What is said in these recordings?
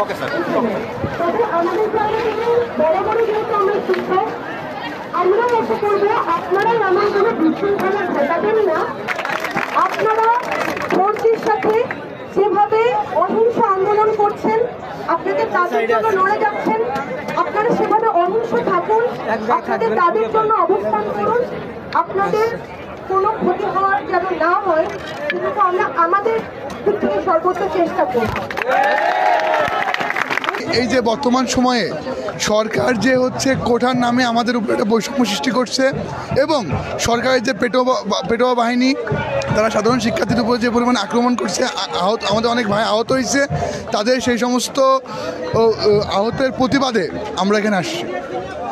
তবে আমাদের জায়গা থেকে বড় বড় যেহেতু আমরা শিক্ষক, আমরা আশা করবো আপনারাই আমার কোনো বিশৃঙ্খলা ঘটাবেন না। আপনারা ধৈর্যের সাথে যেভাবে অহিংস আন্দোলন করছেন, আপনাদের তাদের জন্য লড়ে যাচ্ছেন, আপনারা সেভাবে অহিংস থাকুন, আপনাদের তাদের জন্য অবস্থান করুন। আপনাদের কোনো ক্ষতি হওয়ার যেন না হয়, কিন্তু আমরা আমাদের দিক থেকে সর্বোচ্চ চেষ্টা করব। এই যে বর্তমান সময়ে সরকার যে হচ্ছে কোঠার নামে আমাদের উপরে একটা বৈষম্য সৃষ্টি করছে এবং সরকারের যে পেটোয়া বাহিনী তারা সাধারণ শিক্ষার্থীদের উপর যে পরিমাণ আক্রমণ করছে, আমাদের অনেক ভাই আহত হয়েছে, তাদের সেই সমস্ত আহতের প্রতিবাদে আমরা এখানে আসছি।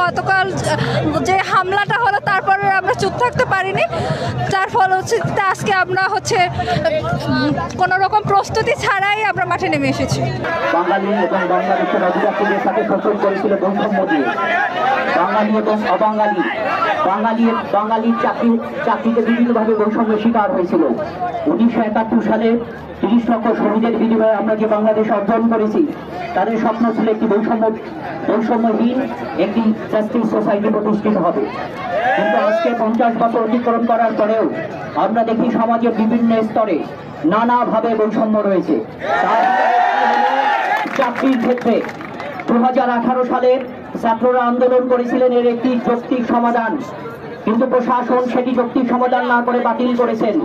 গতকাল যে হামলাটা হলো তারপরে আমরা চুপ থাকতে পারিনি, যার ফল হচ্ছে আজকে আমরা কোনো রকম প্রস্তুতি ছাড়াই আমরা মাঠে নেমে এসেছি। বাঙালি এবং বাংলাদেশের অধিবাসীদের সাথে শোষণ করেছিল বৈষম্য দিয়ে। বাঙালি এবং অবাঙালি, বাঙালির চাকরিতে বিভিন্নভাবে বৈষম্যের শিকার হয়েছিল। 1971 সালে 30 লক্ষ শহীদের বিনিময়ে আমরা যে বাংলাদেশ অর্জন করেছি, তাদের স্বপ্ন ছিল একটি বৈষম্যহীন একটি জাস্টিস সোসাইটি প্রতিষ্ঠিত হবে। কিন্তু আজকে 50 বছর অতিক্রম করার পরেও আমরা দেখি সমাজের বিভিন্ন স্তরে নানাভাবে বৈষম্য রয়েছে। চাকরির ক্ষেত্রে 2018 সালে ছাত্ররা আন্দোলন করেছিলেন এর একটি যৌক্তিক সমাধান, কিন্তু প্রশাসন সেটি যৌক্তিক সমাধান না করে বাতিল করেছেন।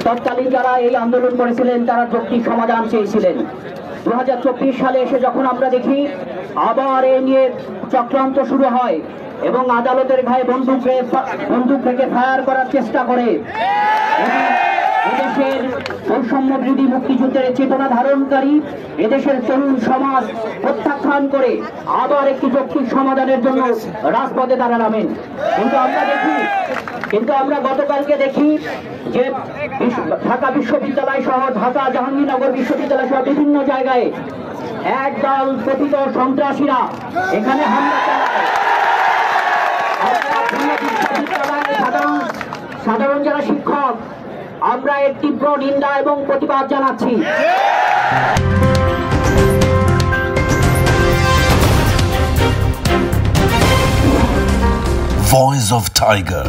তৎকালীন যারা এই আন্দোলন করেছিলেন তারা যৌক্তিক সমাধান চেয়েছিলেন। 2024 সালে এসে যখন আমরা দেখি আবার এ নিয়ে চক্রান্ত শুরু হয় এবং আদালতের গায়ে বন্দুক থেকে ফায়ার করার চেষ্টা করে, এদেশের বৈষম্য বিরোধী মুক্তিযুদ্ধের চেতনা ধারণকারী এদেশের তরুণ সমাজ প্রত্যাখ্যান করে আবার একটি যৌক্তিক সমাধানের জন্য রাজপথে তারা নামেন। কিন্তু আমরা গতকালকে দেখি যে ঢাকা বিশ্ববিদ্যালয় সহ ঢাকা জাহাঙ্গীরনগর বিশ্ববিদ্যালয় সহ বিভিন্ন জায়গায় একদল কথিত সন্ত্রাসীরা এখানে হামলা চালায়। সাধারণ যারা শিক্ষক আমরা এর তীব্র নিন্দা এবং প্রতিবাদ জানাচ্ছি। Voice of Tiger.